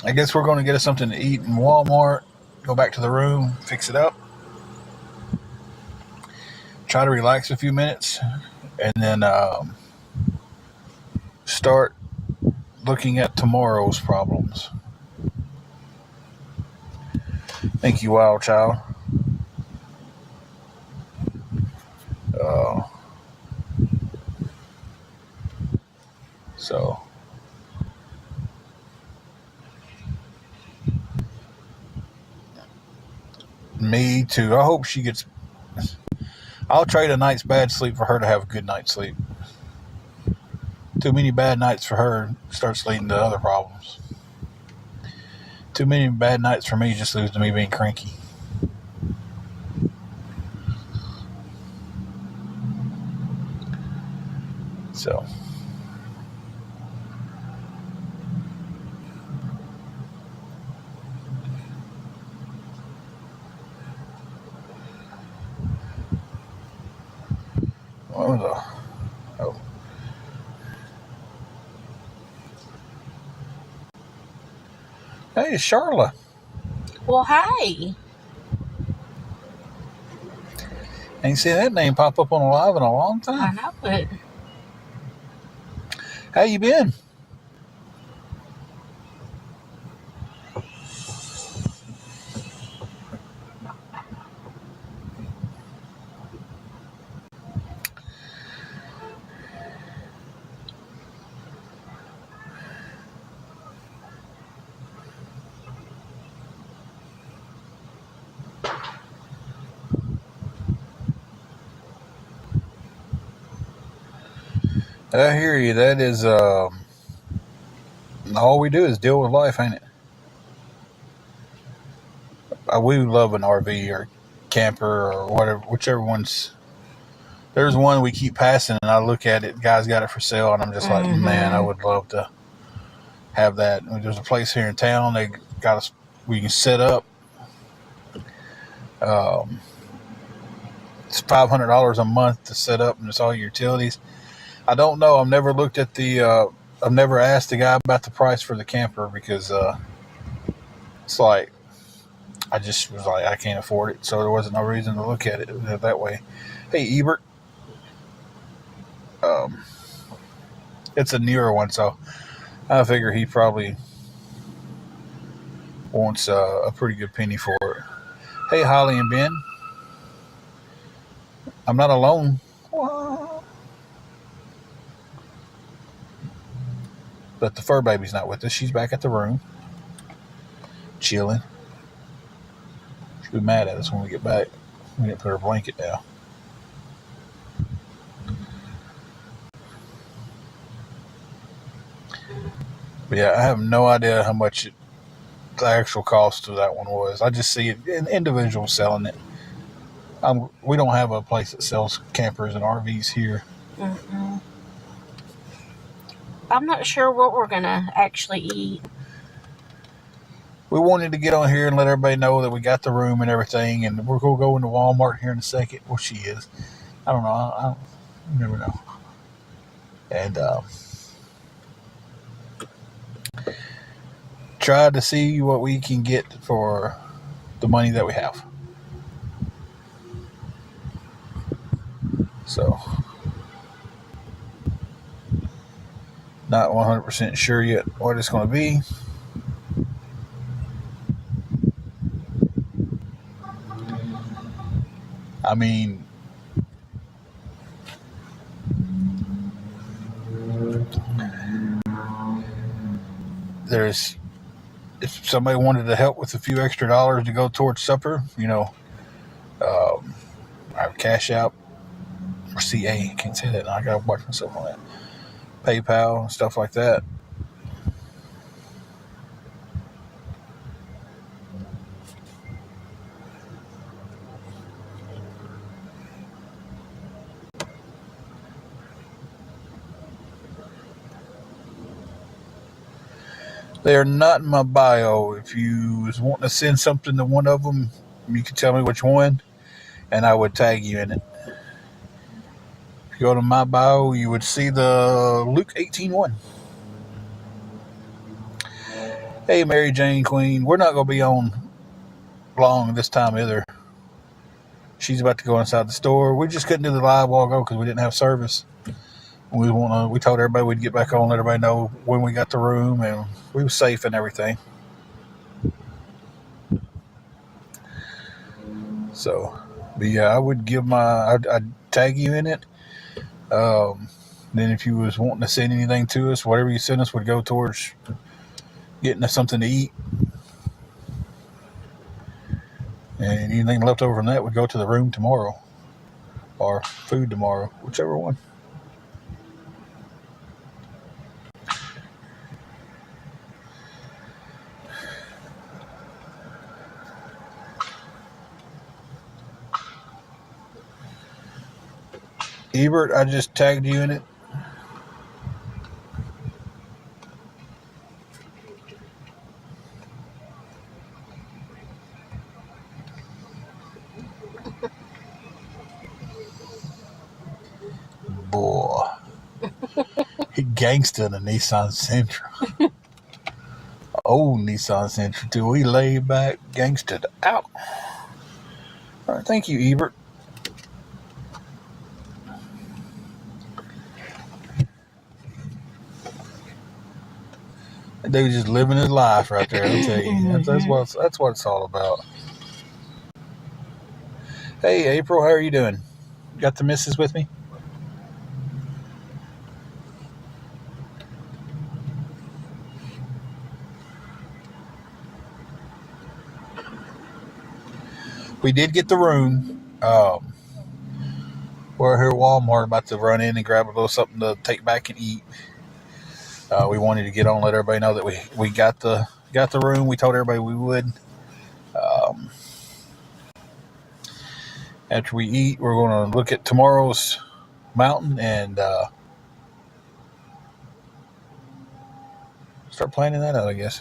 I guess we're going to get us something to eat in Walmart, go back to the room, fix it up, try to relax a few minutes, and then start looking at tomorrow's problems. Thank you, Wild Child. Uh, so, me too. I hope she gets. I'll trade a night's bad sleep for her to have a good night's sleep. Too many bad nights for her starts leading to other problems. Too many bad nights for me just leads to me being cranky. So. What was the, oh. Hey, Charla. Well, hi. Ain't seen that name pop up on a live in a long time. I know it. How you been? I hear you. That is all we do is deal with life, ain't it? We love an RV or camper or whatever, whichever one's. There's one we keep passing, and I look at it. Guys got it for sale, and I'm just like, man, I would love to have that. There's a place here in town. They got us. We can set up. It's $500 a month to set up, and it's all your utilities. I don't know. I've never looked at the. I've never asked the guy about the price for the camper because it's like I just was like I can't afford it, so there wasn't no reason to look at it that way. Hey, Ebert. It's a newer one, so I figure he probably wants a pretty good penny for it. Hey, Holly and Ben. I'm not alone. But the fur baby's not with us. She's back at the room, chilling. She'll be mad at us when we get back. We didn't put her blanket down. But yeah, I have no idea how much the actual cost of that one was. I just see it in individuals selling it. We don't have a place that sells campers and RVs here. Mm-mm. I'm not sure what we're going to actually eat. We wanted to get on here and let everybody know that we got the room and everything, and we're going to go into Walmart here in a second. Well, she is. I don't know. You never know. And try to see what we can get for the money that we have. So, not 100% sure yet what it's going to be. I mean, if somebody wanted to help with a few extra dollars to go towards supper, I have Cash App or CA. I can't say that now. I got to watch myself on that. PayPal and stuff like that. They are not in my bio. If you was wanting to send something to one of them, you can tell me which one, and I would tag you in it. If you go to my bio, you would see the Luke 18:1. Hey, Mary Jane Queen. We're not going to be on long this time either. She's about to go inside the store. We just couldn't do the live while ago because we didn't have service. We told everybody we'd get back on, let everybody know when we got the room, and we were safe and everything. So, but yeah, I would give I'd tag you in it. Then if you was wanting to send anything to us, whatever you send us would go towards getting us something to eat. And anything left over from that would go to the room tomorrow. Or food tomorrow, whichever one. Ebert, I just tagged you in it. Boy. He gangsta in a Nissan Sentra. Old Nissan Sentra too. We laid back, gangstered out. All right, thank you, Ebert. That dude's just living his life right there. I'll tell you, that's what it's all about. Hey, April, how are you doing? Got the missus with me? We did get the room. We're here at Walmart, about to run in and grab a little something to take back and eat. We wanted to get on, let everybody know that we got the room. We told everybody we would. After we eat, we're going to look at tomorrow's mountain and start planning that out, I guess.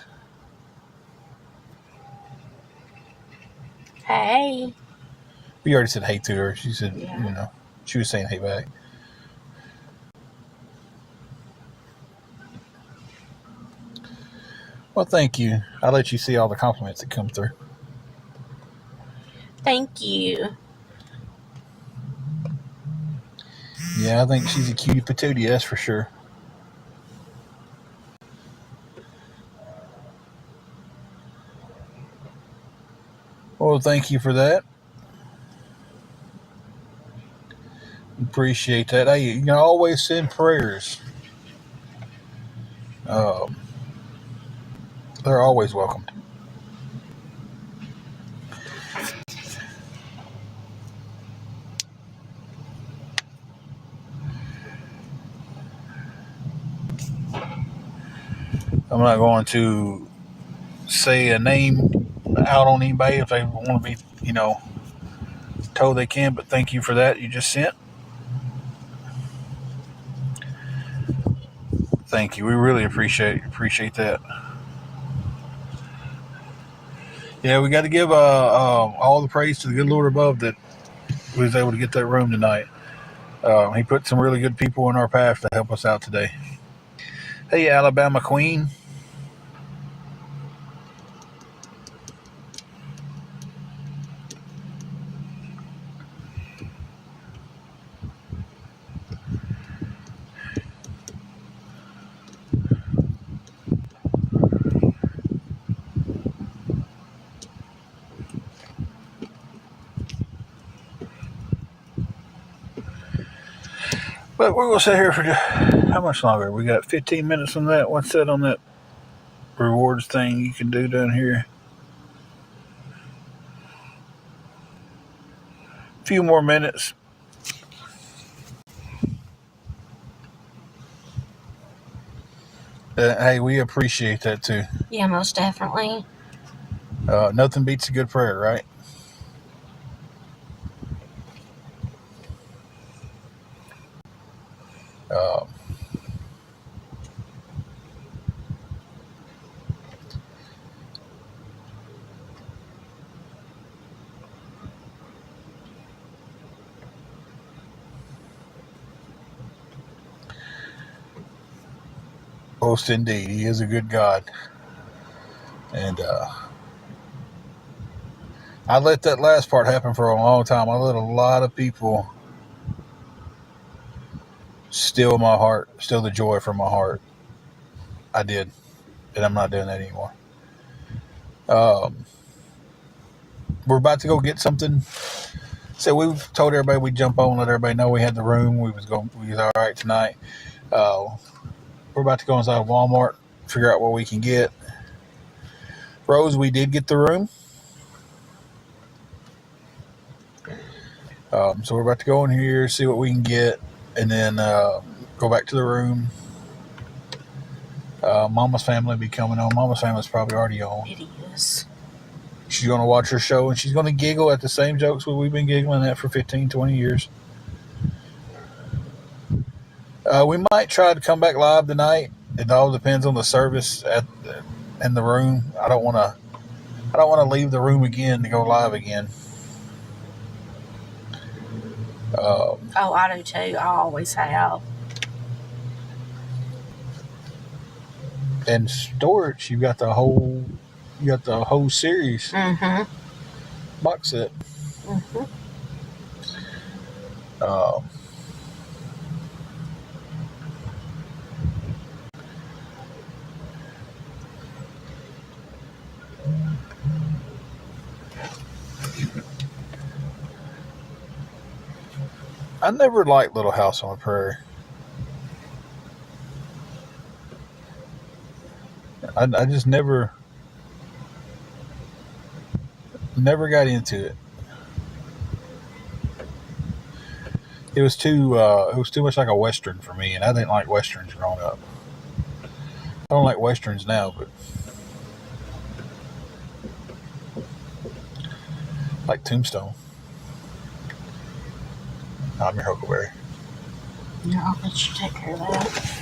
Hey. We already said hey to her. She said, yeah. She was saying hey back. Well, thank you. I'll let you see all the compliments that come through. Thank you. Yeah, I think she's a cutie patootie, that's for sure. Well, thank you for that. Appreciate that. Hey, you can always send prayers. They're always welcomed. I'm not going to say a name out on anybody if they want to be, told they can, but thank you for that you just sent. Thank you. We really appreciate that. Yeah, we got to give all the praise to the good Lord above that we was able to get that room tonight. He put some really good people in our path to help us out today. Hey, Alabama Queen. But we're going to sit here for how much longer? We got 15 minutes on that. What's that on that rewards thing you can do down here? A few more minutes. Hey, we appreciate that too. Yeah, most definitely. Nothing beats a good prayer, right? Most indeed, He is a good God. And I let that last part happen for a long time. I let a lot of people steal my heart, steal the joy from my heart. I did. And I'm not doing that anymore. We're about to go get something. So we told everybody we'd jump on, let everybody know we had the room. We was all right tonight. We're about to go inside Walmart, figure out what we can get. Rose, we did get the room. So we're about to go in here, see what we can get, and then go back to the room. Mama's family will be coming on. Mama's family's probably already on. It is. She's going to watch her show, and she's going to giggle at the same jokes we've been giggling at for 15, 20 years. We might try to come back live tonight. It all depends on the service in the room. I don't want to leave the room again to go live again. I do too. I always have. And storage, you got the whole series box set. I never liked Little House on the Prairie. I just never got into it. It was too much like a Western for me, and I didn't like Westerns growing up. I don't like Westerns now, but like Tombstone. I'm your Huckleberry. Yeah, I'll let you take care of that.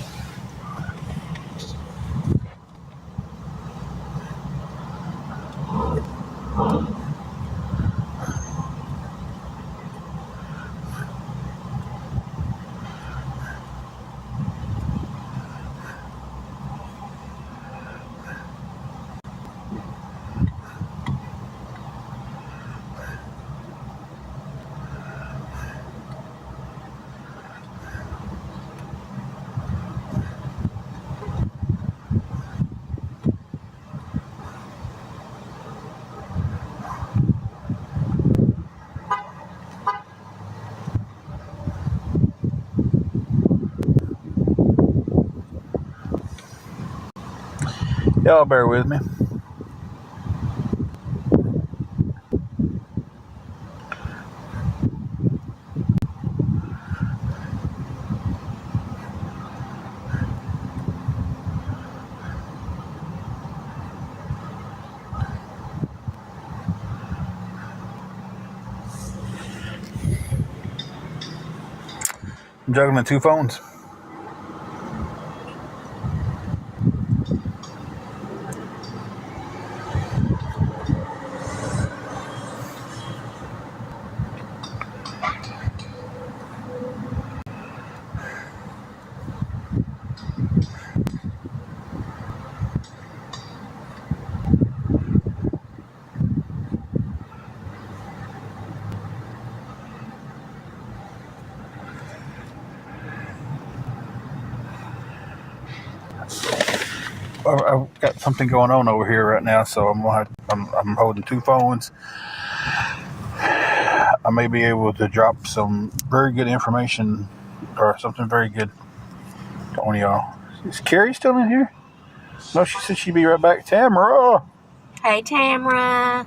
Y'all bear with me. I'm juggling 2 phones. I've got something going on over here right now, so I'm holding 2 phones. I may be able to drop some very good information or something very good on y'all. Is Carrie still in here? No, she said she'd be right back. Tamara! Hey, Tamara.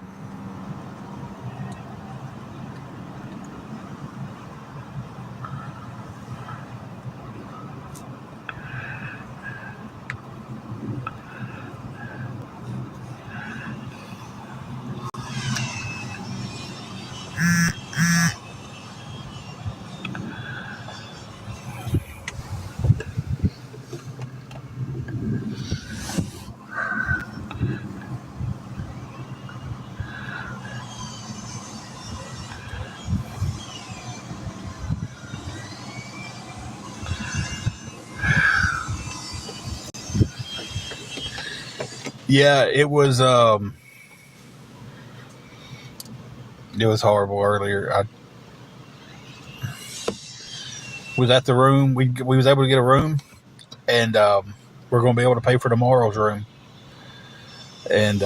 Yeah, it was horrible earlier. I was at the room. We was able to get a room, and we're going to be able to pay for tomorrow's room. And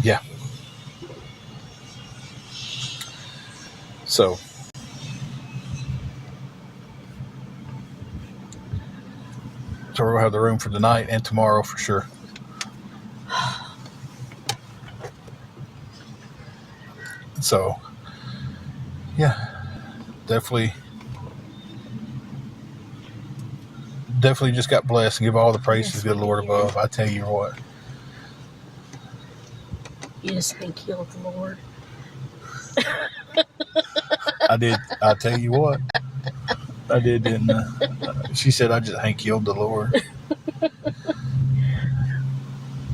yeah, so we're going to have the room for tonight and tomorrow for sure. So yeah, definitely just got blessed and give all the praise to the good Lord above. I tell you what. You just thank you, the Lord. I did. I tell you what. I did, didn't I? She said, I just thank you, the Lord.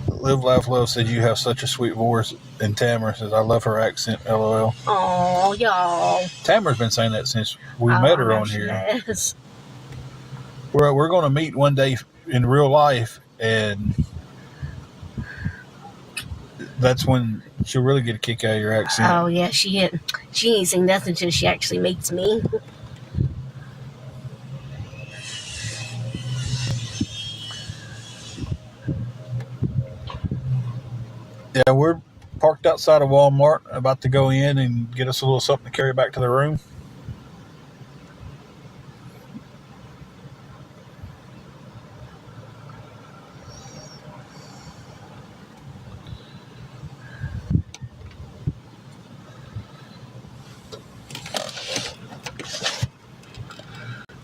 Live, Laugh, Love said, you have such a sweet voice. And Tamara says, I love her accent, LOL. Oh, y'all. Tamara's been saying that since we met her on here. Yes. We're going to meet one day in real life, and that's when she'll really get a kick out of your accent. Oh, yeah, she ain't saying nothing until she actually meets me. Yeah, we're parked outside of Walmart, about to go in and get us a little something to carry back to the room.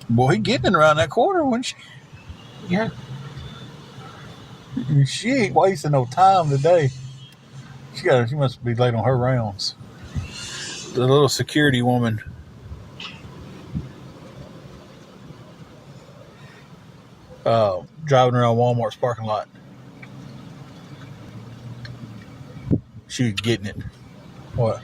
Boy, he getting around that corner, wasn't she? Yeah. She ain't wasting no time today. She must be late on her rounds. The little security woman. Driving around Walmart's parking lot. She was getting it. What?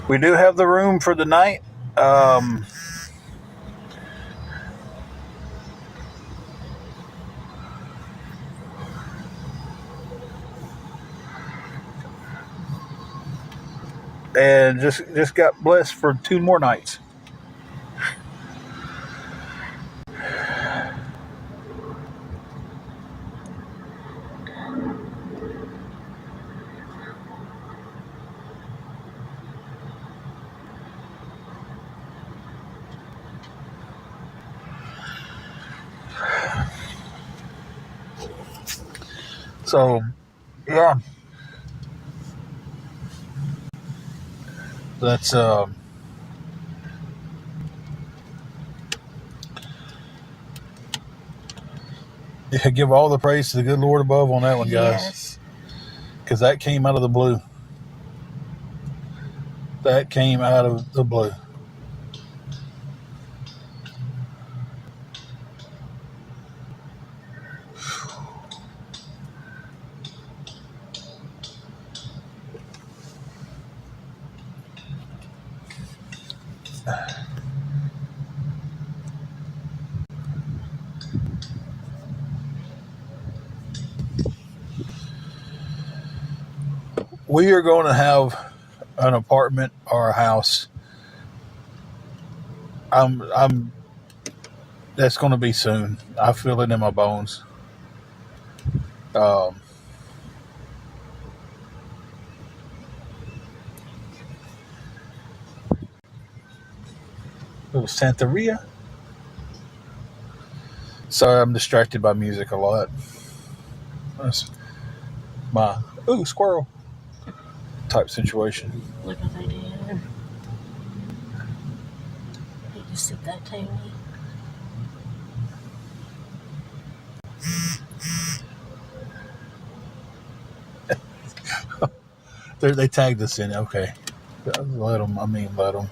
We do have the room for the night. And just got blessed for 2 more nights. So, yeah. That's yeah, give all the praise to the good Lord above on that one, guys. Yes. Because that came out of the blue. That came out of the blue. We are going to have an apartment or a house. That's going to be soon. I feel it in my bones. Little Santeria. Sorry, I'm distracted by music a lot. That's my squirrel type situation. Look what they did. They just sit that tiny. They tagged us in. Okay. Let them. Let them.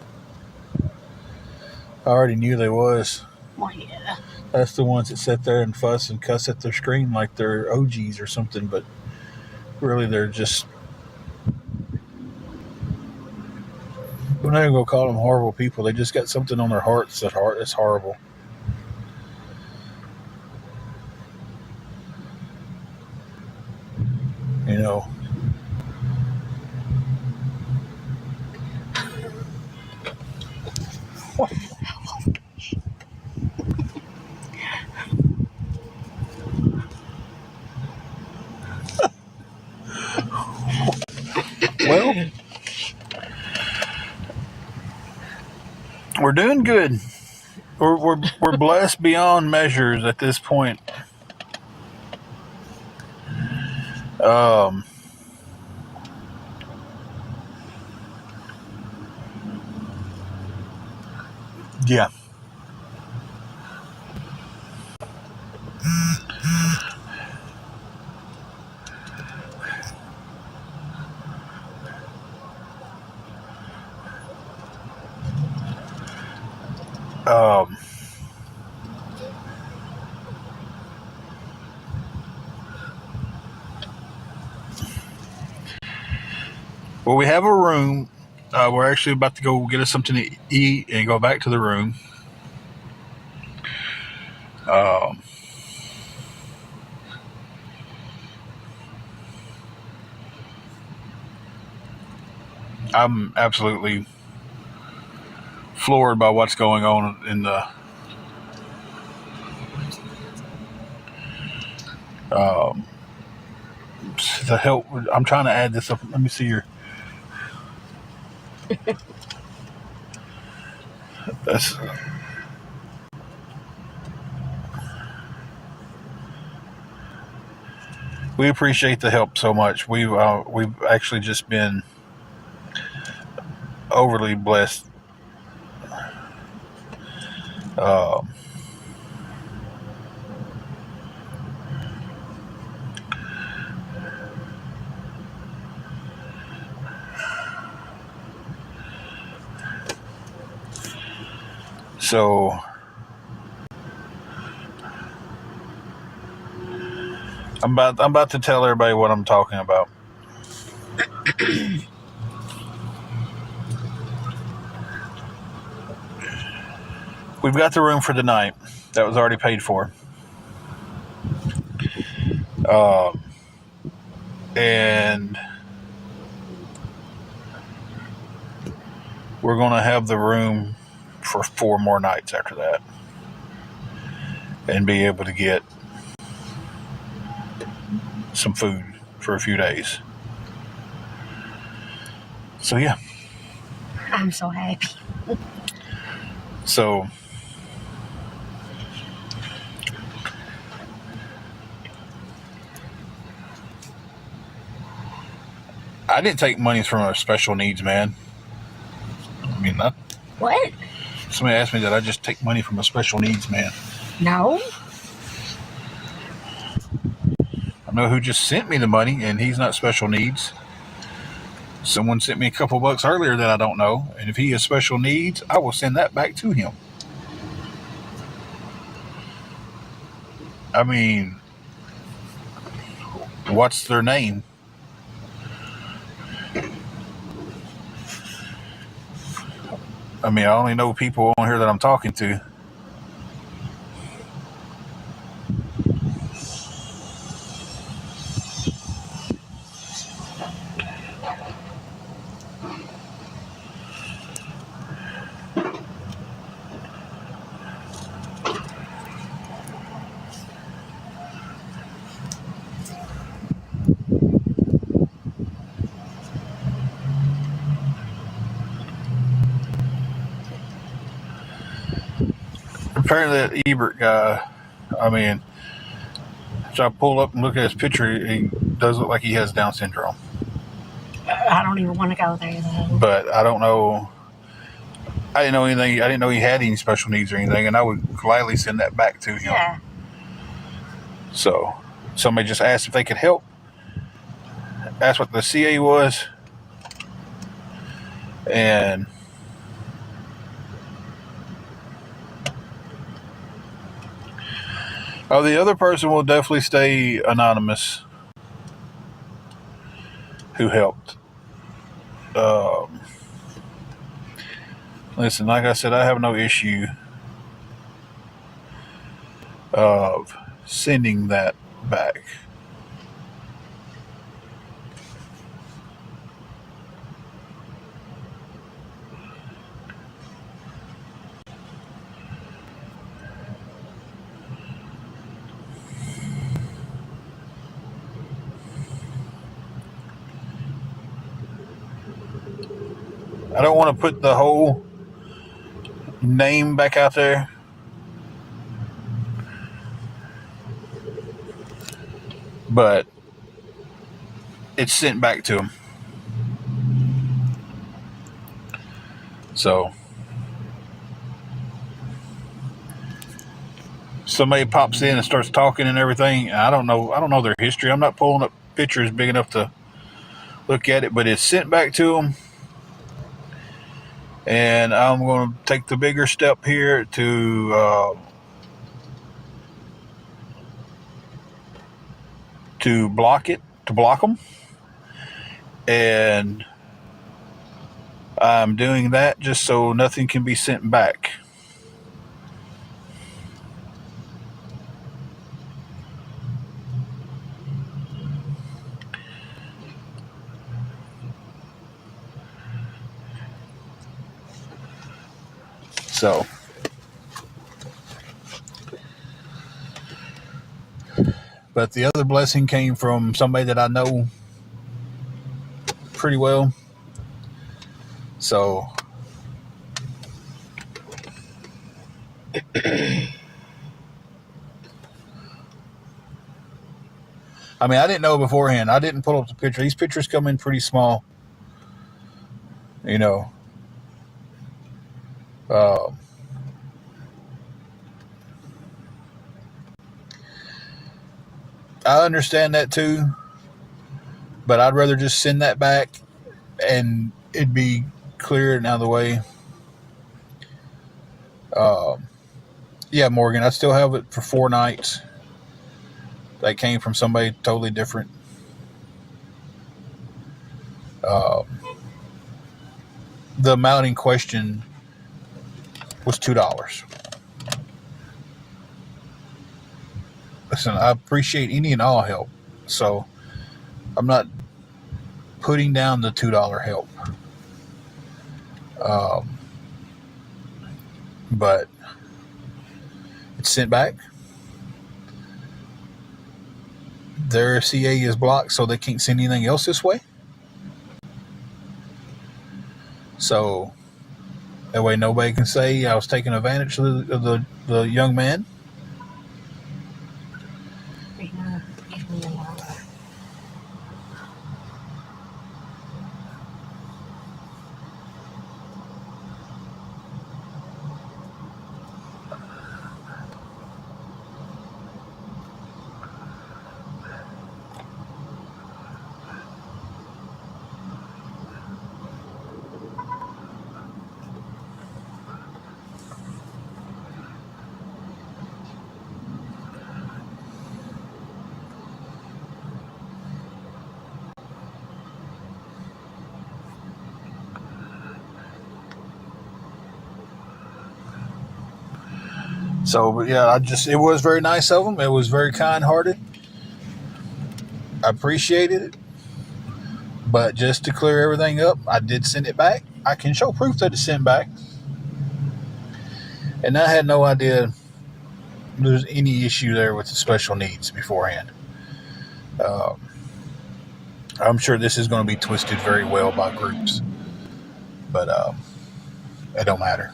I already knew they was. Well, yeah. That's the ones that sit there and fuss and cuss at their screen like they're OGs or something, but really they're just... We're not even going to call them horrible people. They just got something on their hearts that's horrible. You know. What? Well, we're doing good. We're blessed beyond measures at this point. Yeah. Well, we have a room. We're actually about to go get us something to eat and go back to the room. I'm absolutely floored by what's going on in the help. I'm trying to add this up. Let me see your... That's... We appreciate the help so much. We've actually just been overly blessed. So I'm about to tell everybody what I'm talking about. We've got the room for the night. That was already paid for. And we're going to have the room for 4 more nights after that. And be able to get some food for a few days. So, yeah. I'm so happy. So... I didn't take money from a special needs man. What? Somebody asked me that I just take money from a special needs man. No. I know who just sent me the money, and he's not special needs. Someone sent me a couple bucks earlier that I don't know, and if he has special needs, I will send that back to him. What's their name? I only know people on here that I'm talking to. Apparently that Ebert guy, so I pull up and look at his picture, he does look like he has Down syndrome. I don't even want to go there, though. But I don't know. I didn't know anything. I didn't know he had any special needs or anything, and I would gladly send that back to him. Yeah. So somebody just asked if they could help. Asked what the CA was. And the other person will definitely stay anonymous who helped. Listen, like I said, I have no issue of sending that back. I don't want to put the whole name back out there. But it's sent back to him. So somebody pops in and starts talking and everything. I don't know their history. I'm not pulling up pictures big enough to look at it, but it's sent back to them. And I'm going to take the bigger step here to block them. And I'm doing that just so nothing can be sent back. So, but the other blessing came from somebody that I know pretty well. So, I mean, I didn't know beforehand. I didn't pull up the picture. These pictures come in pretty small. You know. I understand that too, but I'd rather just send that back and it'd be clear and out of the way. Yeah, Morgan, I still have it for 4 nights. That came from somebody totally different. The amount in question was $2. Listen, I appreciate any and all help, so I'm not putting down the $2 help. But it's sent back. Their CA is blocked, so they can't send anything else this way. So that way nobody can say I was taking advantage of the young man. So, but yeah, it was very nice of them. It was very kind-hearted. I appreciated it. But just to clear everything up, I did send it back. I can show proof that it's sent back. And I had no idea there's any issue there with the special needs beforehand. I'm sure this is going to be twisted very well by groups. But it don't matter.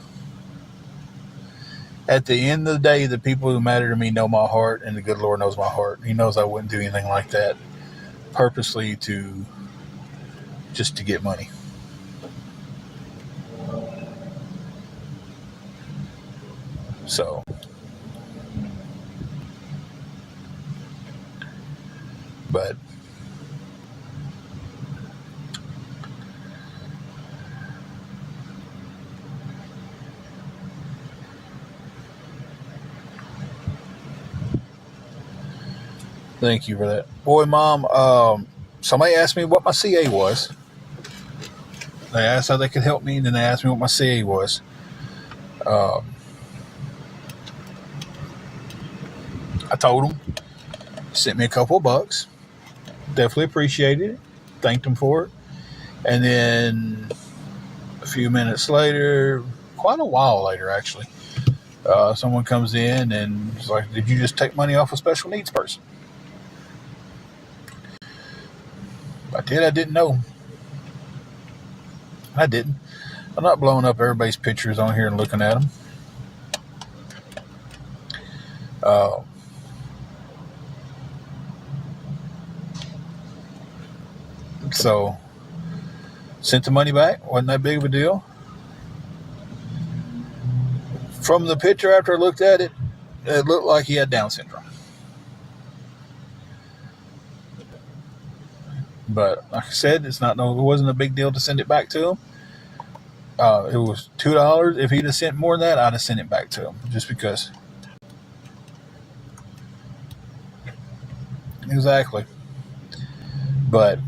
At the end of the day, the people who matter to me know my heart, and the good Lord knows my heart. He knows I wouldn't do anything like that purposely just to get money. So Thank you for that. Boy, Mom, somebody asked me what my CA was. They asked how they could help me, and then they asked me what my CA was. I told them, sent me a couple of bucks. Definitely appreciated it. Thanked them for it. And then a few minutes later, quite a while later actually, someone comes in and is like, did you just take money off a special needs person? I did. I didn't know. I didn't. I'm not blowing up everybody's pictures on here and looking at them. So, sent the money back. Wasn't that big of a deal. From the picture after I looked at it, it looked like he had Down syndrome. But like I said, it wasn't a big deal to send it back to him. It was $2. If he'd have sent more than that, I'd have sent it back to him. Just because. Exactly. But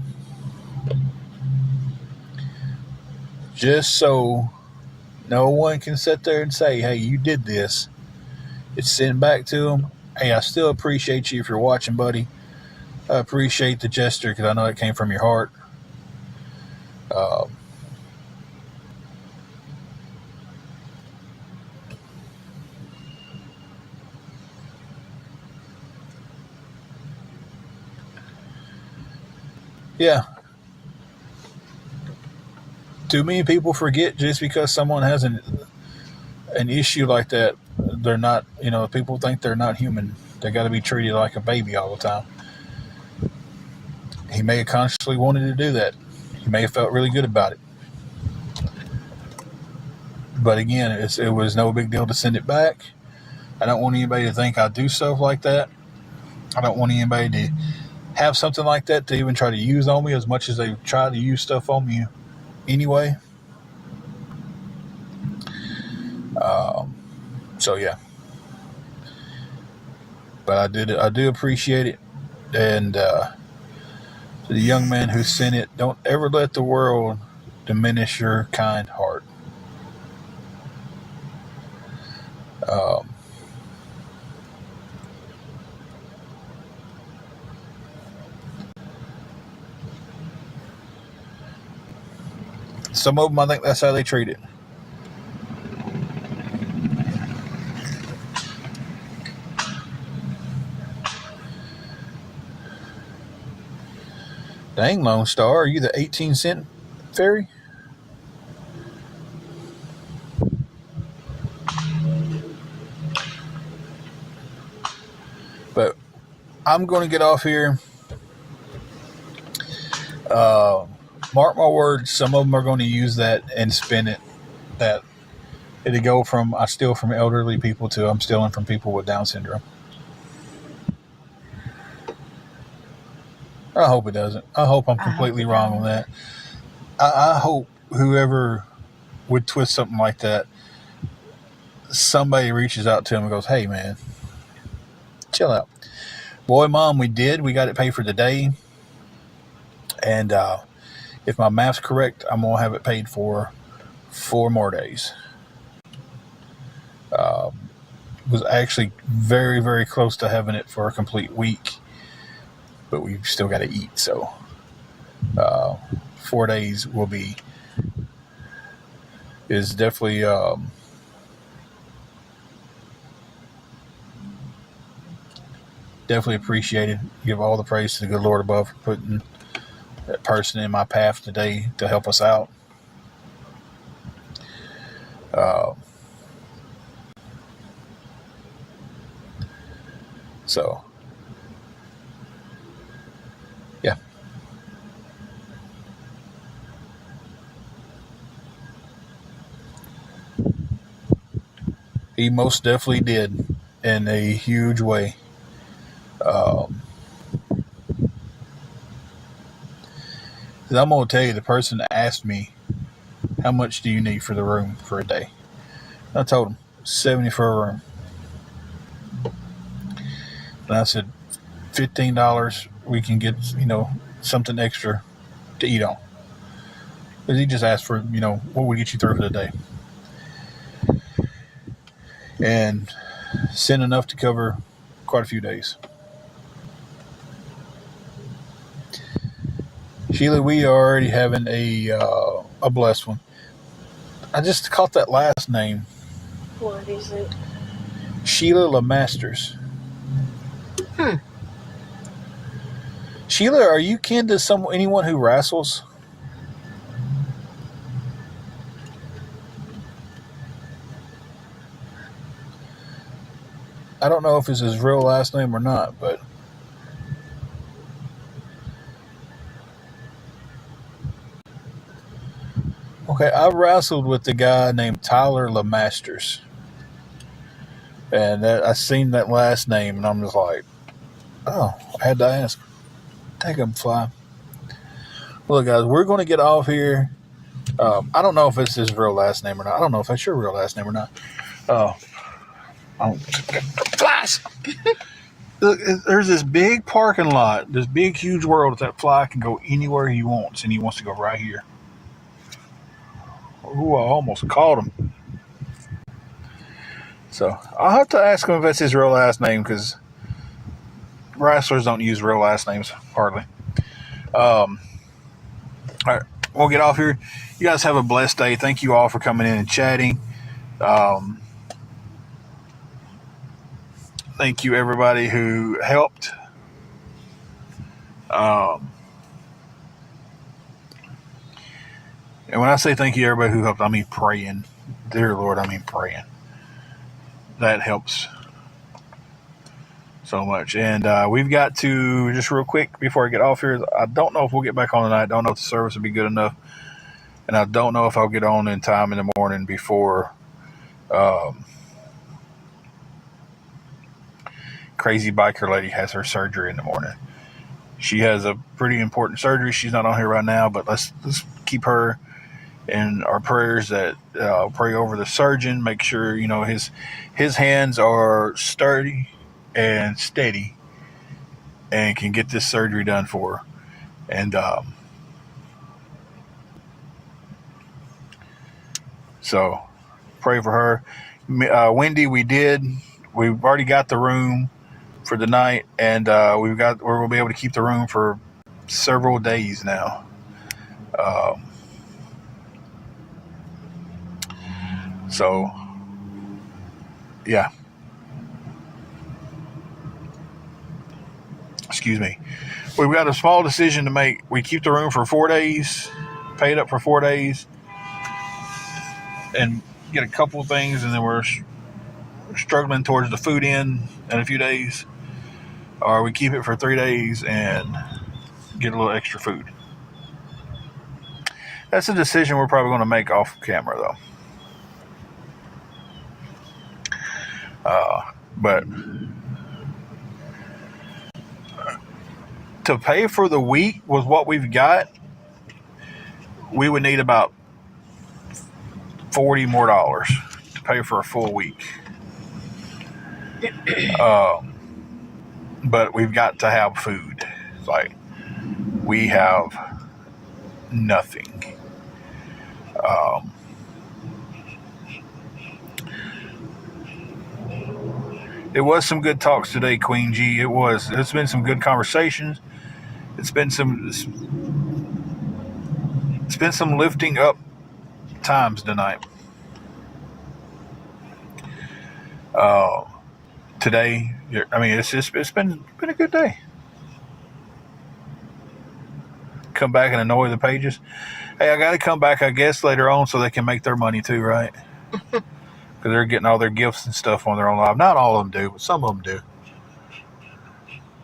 just so no one can sit there and say, hey, you did this, it's sent back to him. Hey, I still appreciate you if you're watching, buddy. I appreciate the gesture because I know it came from your heart. Yeah. Too many people forget just because someone has an issue like that, they're not, people think they're not human. They got to be treated like a baby all the time. He may have consciously wanted to do that. He may have felt really good about it. But again, it was no big deal to send it back. I don't want anybody to think I do stuff like that. I don't want anybody to have something like that to even try to use on me as much as they try to use stuff on me anyway. So yeah. But I do appreciate it. And to the young man who sent it, don't ever let the world diminish your kind heart. Some of them, I think that's how they treat it. Dang, Lone Star, are you the 18-cent fairy? But I'm going to get off here. Mark my words, some of them are going to use that and spin it. That it'll go from I steal from elderly people to I'm stealing from people with Down syndrome. I hope it doesn't. I hope I'm completely wrong on that. I hope whoever would twist something like that, somebody reaches out to him and goes, hey, man, chill out. Boy, Mom, we got it paid for today. And if my math's correct, I'm going to have it paid for 4 more days. Was actually very, very close to having it for a complete week. But we've still got to eat. So 4 days is definitely definitely appreciated. Give all the praise to the good Lord above for putting that person in my path today to help us out. So, yeah. He most definitely did in a huge way. I'm going to tell you, the person that asked me, how much do you need for the room for a day? I told him, $70 for a room. And I said, $50 $15, we can get, something extra to eat on. Because he just asked for, what would get you through for the day. And sent enough to cover quite a few days. Sheila, we are already having a blessed one. I just caught that last name. What is it? Sheila LeMasters. Sheila, are you kin to anyone who wrestles? I don't know if it's his real last name or not, but okay, I wrestled with the guy named Tyler LeMasters. And I seen that last name, and I'm just like, oh, I had to ask. Take him, fly. Look, guys, we're going to get off here. I don't know if it's his real last name or not. I don't know if that's your real last name or not. Flies! Look, there's this big parking lot, this big, huge world that fly can go anywhere he wants, and he wants to go right here. Ooh, I almost caught him. So I'll have to ask him if that's his real last name, because wrestlers don't use real last names hardly. All right, we'll get off here. You guys have a blessed day. Thank you all for coming in and chatting. Thank you, everybody who helped. And when I say thank you, everybody who helped, I mean praying. Dear Lord, I mean praying. That helps so much. And we've got to, just real quick before I get off here, I don't know if we'll get back on tonight. I don't know if the service will be good enough. And I don't know if I'll get on in time in the morning before crazy biker lady has her surgery in the morning. She has a pretty important surgery. She's not on here right now, but let's keep her in our prayers. That pray over the surgeon, make sure his hands are sturdy and steady and can get this surgery done for her. And so pray for her. Wendy, we've already got the room for the night, and we'll be able to keep the room for several days now. So yeah, excuse me, we've got a small decision to make. We keep the room for 4 days, paid up for 4 days, and get a couple of things, and then we're struggling towards the food in a few days, or we keep it for 3 days and get a little extra food. That's a decision we're probably going to make off camera, though. But to pay for the week with what we've got, we would need about $40 more to pay for a full week. But we've got to have food. Like, we have nothing. It was some good talks today, Queen G. It's been some good conversations. It's been some lifting up times tonight. Today, it's been a good day. Come back and annoy the pages. Hey, I got to come back, I guess, later on so they can make their money too, right? Because they're getting all their gifts and stuff on their own live. Not all of them do, but some of them do.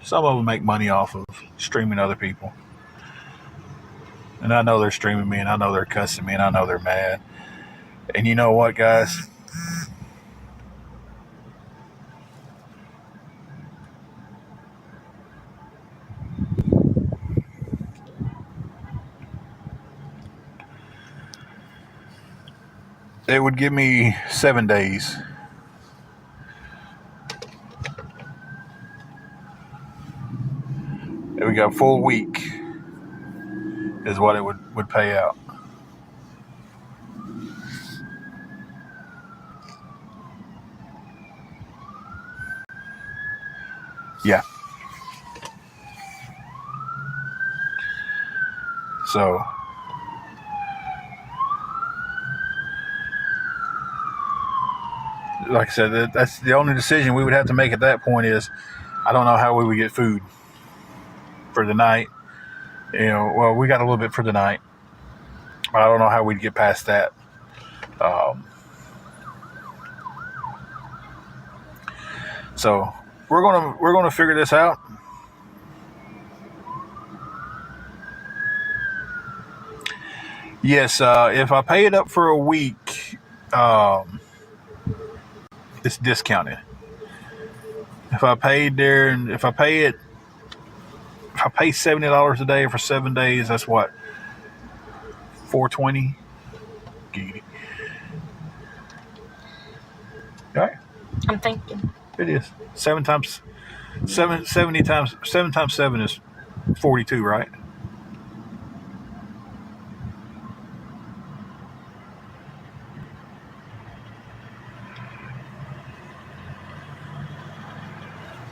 Some of them make money off of streaming other people. And I know they're streaming me, and I know they're cussing me, and I know they're mad. And you know what, guys? It would give me 7 days. got a full week is what it would pay out. Yeah. So like I said, that's the only decision we would have to make at that point is I don't know how we would get food for the night. Well, we got a little bit for the night, but I don't know how we'd get past that. So we're gonna figure this out. Yes, if I pay it up for a week, it's discounted. If I pay $70 a day for 7 days, that's what, $420. All right. I'm thinking. It is 7 times 7 times 7 is 42, right?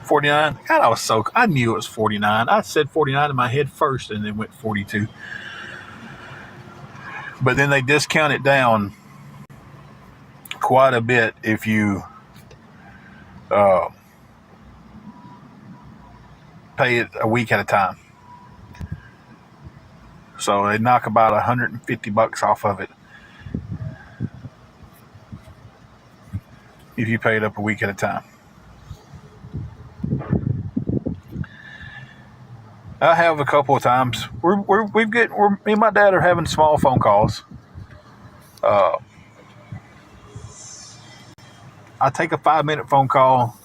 $49. God, I knew it was 49. I said 49 in my head first, and then went 42. But then they discount it down quite a bit if you pay it a week at a time. So they knock about $150 off of it if you pay it up a week at a time. I have a couple of times. Me and my dad are having small phone calls. I take a 5-minute phone call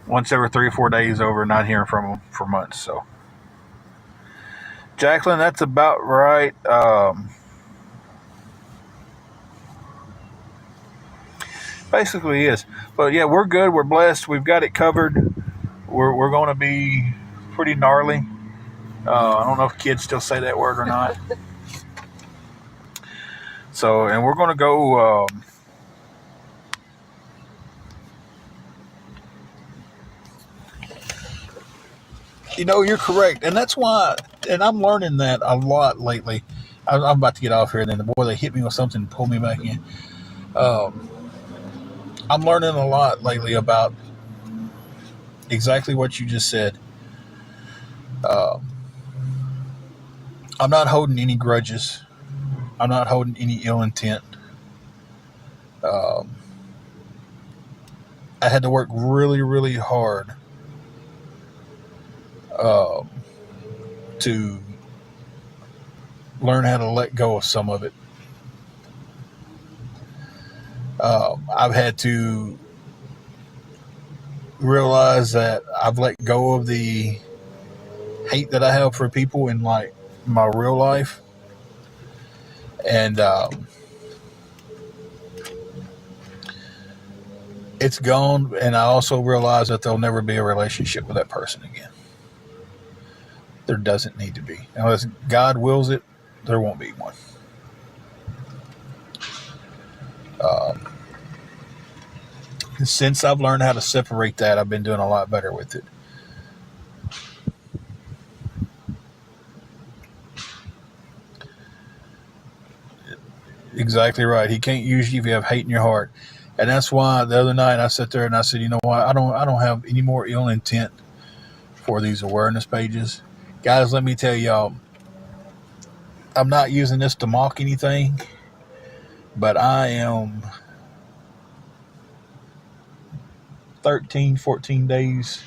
once every 3 or 4 days over not hearing from them for months. So, Jacqueline, that's about right. Basically, is. But yeah, we're good. We're blessed. We've got it covered. We're going to be pretty gnarly. I don't know if kids still say that word or not. So, and we're going to go. You're correct, and that's why. And I'm learning that a lot lately. I'm about to get off here, and then the boy they hit me with something and pulled me back in. I'm learning a lot lately about exactly what you just said. I'm not holding any grudges. I'm not holding any ill intent. I had to work really, really hard to learn how to let go of some of it. I've had to realize that I've let go of the hate that I have for people in like my real life, and it's gone. And I also realize that there'll never be a relationship with that person again. There doesn't need to be, unless God wills it. There won't be one. Since I've learned how to separate that, I've been doing a lot better with it. Exactly right. He can't use you if you have hate in your heart. And that's why the other night I sat there and I said, you know what? I don't have any more ill intent for these awareness pages. Guys, let me tell y'all, I'm not using this to mock anything, but I am 13, 14 days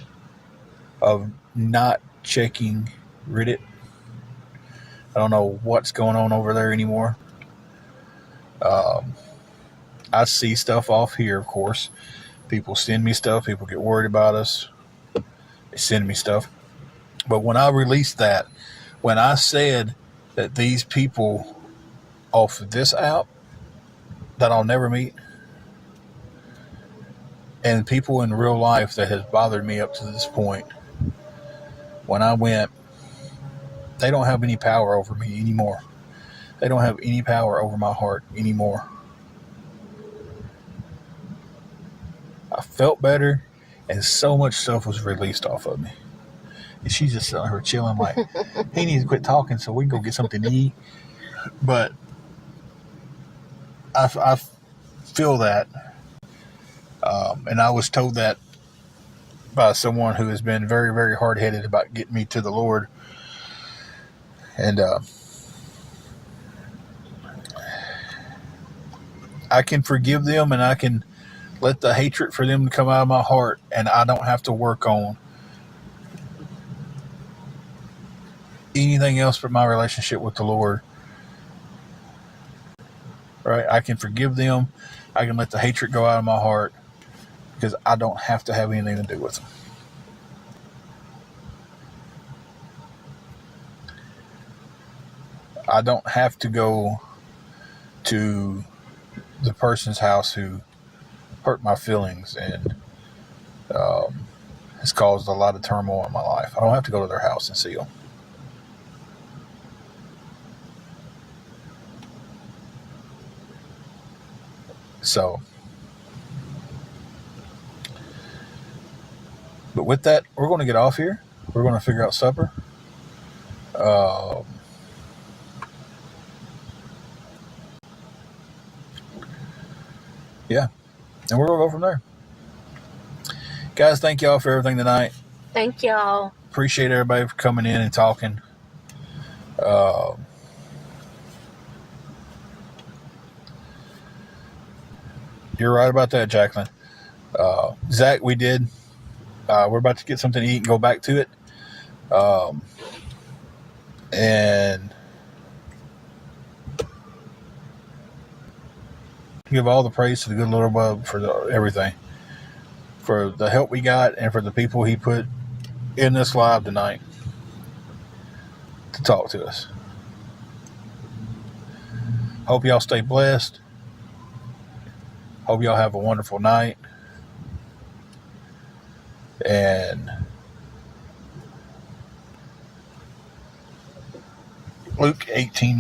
of not checking Reddit. I don't know what's going on over there anymore. I see stuff off here, of course. People send me stuff. People get worried about us. They send me stuff. But when I released that, when I said that these people off of this app that I'll never meet, and people in real life that has bothered me up to this point, when I went, They don't have any power over me anymore. They don't have any power over my heart anymore. I felt better, and so much stuff was released off of me. And she's just sitting here chilling like, he needs to quit talking so we can go get something to eat. But I feel that. And I was told that by someone who has been very, very hard-headed about getting me to the Lord. And I can forgive them, and I can let the hatred for them come out of my heart, and I don't have to work on anything else but my relationship with the Lord. Right? I can forgive them. I can let the hatred go out of my heart because I don't have to have anything to do with them. I don't have to go to the person's house who hurt my feelings and has caused a lot of turmoil in my life. I don't have to go to their house and see them. So, but with that, we're going to get off here. We're going to figure out supper. Yeah, and we're going to go from there. Guys, thank y'all for everything tonight. Thank y'all. Appreciate everybody for coming in and talking. You're right about that, Jacqueline. Zach, we did. We're about to get something to eat and go back to it. And give all the praise to the good Lord above for everything. For the help we got and for the people he put in this live tonight to talk to us. Hope y'all stay blessed. Hope y'all have a wonderful night. And Luke 18